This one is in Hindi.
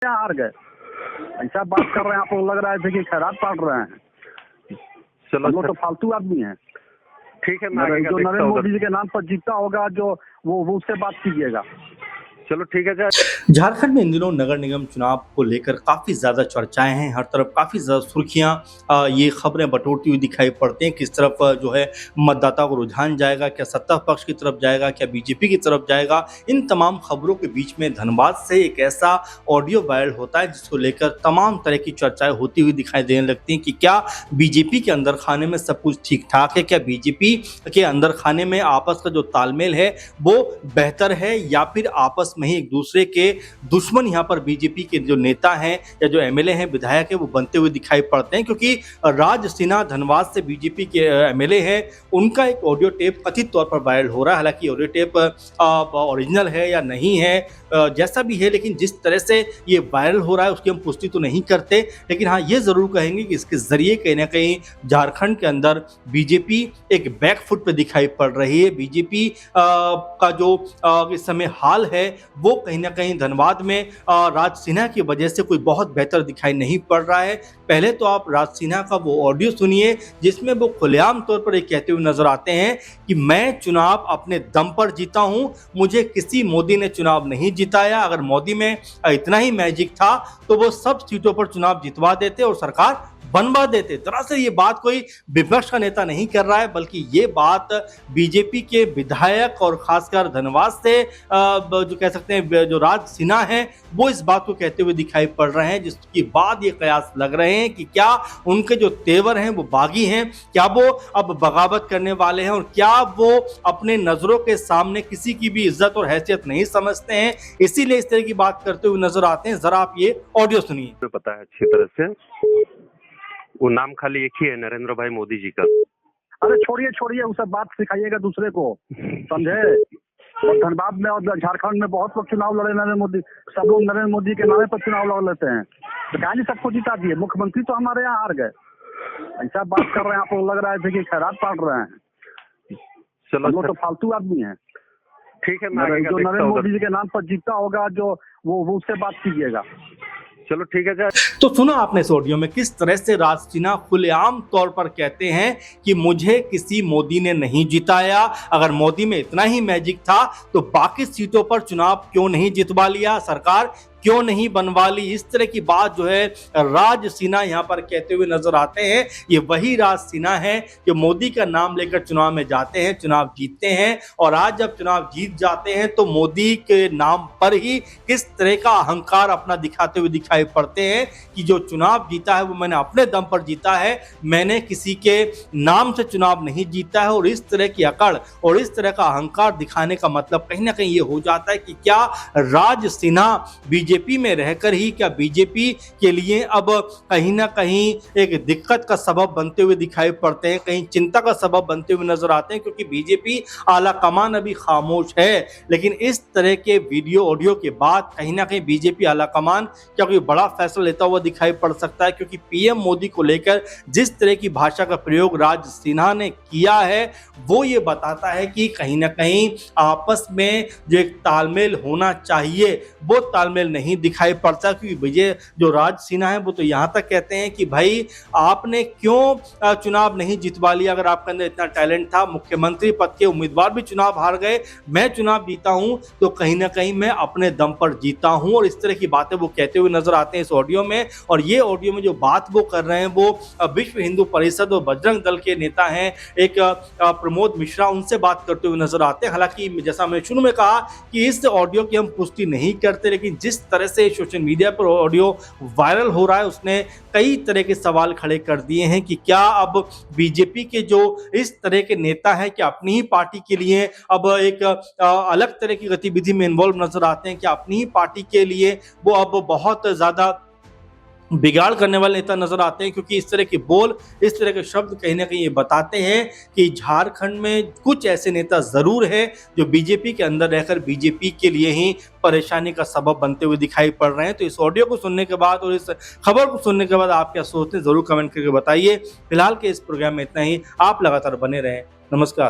हार गए। ऐसा बात कर रहे हैं आप लोग, लग रहा है कि खैरात पाट रहे हैं। चलो हम लोग तो फालतू आदमी हैं। ठीक है, मैं जो नरेंद्र मोदी जी के नाम पर जीता होगा जो वो उससे बात कीजिएगा। चलो ठीक है। झारखंड में इन दिनों नगर निगम चुनाव को लेकर काफी ज्यादा चर्चाएं हैं। हर तरफ काफी ज्यादा सुर्खियां ये खबरें बटोरती हुई दिखाई पड़ती हैं। किस तरफ जो है मतदाता को रुझान जाएगा, क्या सत्ता पक्ष की तरफ जाएगा, क्या बीजेपी की तरफ जाएगा। इन तमाम खबरों के बीच में धनबाद से एक ऐसा ऑडियो वायरल होता है जिसको लेकर तमाम तरह की चर्चाएं होती हुई दिखाई देने लगती हैं कि क्या बीजेपी के अंदर खाने में सब कुछ ठीक ठाक है, क्या बीजेपी के अंदर खाने में आपस का जो तालमेल है वो बेहतर है, या फिर आपस में ही एक दूसरे के दुश्मन यहाँ पर बीजेपी के जो नेता हैं या जो एमएलए हैं, विधायक हैं, वो बनते हुए दिखाई पड़ते हैं। क्योंकि राज सिन्हा धनबाद से बीजेपी के एमएलए हैं, उनका एक ऑडियो टेप कथित तौर पर वायरल हो रहा है। हालांकि ऑडियो टेप ओरिजिनल है या नहीं है, जैसा भी है, लेकिन जिस तरह से ये वायरल हो रहा है उसकी हम पुष्टि तो नहीं करते। लेकिन हाँ, ये जरूर कहेंगे कि इसके जरिए कहीं ना कहीं झारखंड के अंदर बीजेपी एक बैकफुट पे दिखाई पड़ रही है। बीजेपी का जो इस समय हाल है वो कहीं ना कहीं धनबाद में राज सिन्हा की वजह से कोई बहुत बेहतर दिखाई नहीं पड़ रहा है। पहले तो आप राज सिन्हा का वो ऑडियो सुनिए जिसमें वो खुलेआम तौर पर ये कहते हुए नजर आते हैं कि मैं चुनाव अपने दम पर जीता हूं, मुझे किसी मोदी ने चुनाव नहीं जिताया। अगर मोदी में इतना ही मैजिक था तो वो सब सीटों पर चुनाव जितवा देते और सरकार बनवा देते। दरअसल ये बात कोई विपक्ष का नेता नहीं कर रहा है, बल्कि ये बात बीजेपी के विधायक और खासकर धनबाद से जो कह सकते हैं जो राज सिन्हा है वो इस बात को कहते हुए दिखाई पड़ रहे हैं, जिसके बाद ये कयास लग रहे हैं कि क्या उनके जो तेवर हैं वो बागी हैं, क्या वो अब बगावत करने वाले हैं, और क्या वो अपने नजरों के सामने किसी की भी इज्जत और हैसियत नहीं समझते हैं, इसीलिए इस तरह की बात करते हुए नजर आते हैं। जरा आप ये ऑडियो सुनिए। पता है अच्छी तरह से, वो नाम खाली एक ही है, नरेंद्र भाई मोदी जी का। अरे छोड़िए वो सब बात सिखाइएगा दूसरे को, समझे। और धनबाद में और झारखंड में बहुत लोग चुनाव लड़े नरेंद्र मोदी, सब लोग नरेंद्र मोदी के नाम पर चुनाव लड़ लेते हैं। तो क्या नहीं सबको जिता दिए, मुख्यमंत्री तो हमारे यहाँ हार गए। ऐसा बात कर रहे हैं आप लोग, लग रहा है कि खैरात पाट रहे हैं। चलो हम लोग तो फालतू आदमी हैं। ठीक है, जो नरेंद्र मोदी जी के नाम पर जीता होगा जो वो उससे बात कीजिएगा। चलो ठीक है। तो सुना आपने इस ऑडियो में किस तरह से राज सिन्हा खुलेआम तौर पर कहते हैं कि मुझे किसी मोदी ने नहीं जिताया। अगर मोदी में इतना ही मैजिक था तो बाकी सीटों पर चुनाव क्यों नहीं जितवा लिया, सरकार क्यों नहीं बनवा ली। इस तरह की बात जो है राज सिन्हा यहाँ पर कहते हुए नजर आते हैं। ये वही राज सिन्हा है जो मोदी का नाम लेकर चुनाव में जाते हैं, चुनाव जीतते हैं, और आज जब चुनाव जीत जाते हैं तो मोदी के नाम पर ही किस तरह का अहंकार अपना दिखाते हुए दिखाई पड़ते हैं कि जो चुनाव जीता है वो मैंने अपने दम पर जीता है, मैंने किसी के नाम से चुनाव नहीं जीता है। और इस तरह की अकड़ और इस तरह का अहंकार दिखाने का मतलब कहीं ना कहीं ये हो जाता है कि क्या राज सिन्हा बीजेपी में रहकर ही क्या बीजेपी के लिए अब कहीं ना कहीं एक दिक्कत का सबब बनते हुए दिखाई पड़ते हैं, कहीं चिंता का सबब बनते हुए नजर आते हैं। क्योंकि बीजेपी आला कमान अभी खामोश है, लेकिन इस तरह के वीडियो ऑडियो के बाद कहीं ना कहीं बीजेपी आला कमान क्या कोई बड़ा फैसला लेता हुआ दिखाई पड़ सकता है। क्योंकि पीएम मोदी को लेकर जिस तरह की भाषा का प्रयोग राज सिन्हा ने किया है वो ये बताता है कि कहीं ना कहीं आपस में जो एक तालमेल होना चाहिए वो तालमेल नहीं दिखाई पड़ता। क्योंकि विजय जो राज सिन्हा है वो तो यहाँ तक कहते हैं कि भाई आपने क्यों चुनाव नहीं जितवा लिया, अगर आपके अंदर इतना टैलेंट था, मुख्यमंत्री पद के उम्मीदवार भी चुनाव हार गए, मैं चुनाव जीता हूं तो कहीं ना कहीं मैं अपने दम पर जीता हूं। और इस तरह की बातें वो कहते हुए नजर आते हैं इस ऑडियो में। और ये ऑडियो में जो बात वो कर रहे हैं वो विश्व हिंदू परिषद और बजरंग दल के नेता हैं एक प्रमोद मिश्रा, उनसे बात करते हुए नजर आते हैं। हालांकि जैसा मैंने शुरू में कहा कि इस ऑडियो की हम पुष्टि नहीं करते, लेकिन जिस तरह से सोशल मीडिया पर ऑडियो वायरल हो रहा है उसने कई तरह के सवाल खड़े कर दिए हैं कि क्या अब बीजेपी के जो इस तरह के नेता हैं कि अपनी ही पार्टी के लिए अब एक अलग तरह की गतिविधि में इन्वॉल्व नजर आते हैं, कि अपनी ही पार्टी के लिए वो अब बहुत ज्यादा बिगाड़ करने वाले नेता नजर आते हैं। क्योंकि इस तरह के बोल, इस तरह के शब्द कहीं ना कहीं ये बताते हैं कि झारखंड में कुछ ऐसे नेता जरूर हैं जो बीजेपी के अंदर रहकर बीजेपी के लिए ही परेशानी का सबब बनते हुए दिखाई पड़ रहे हैं। तो इस ऑडियो को सुनने के बाद और इस खबर को सुनने के बाद आप क्या सोचते हैं जरूर कमेंट करके बताइए। फिलहाल के इस प्रोग्राम में इतना ही, आप लगातार बने रहें। नमस्कार।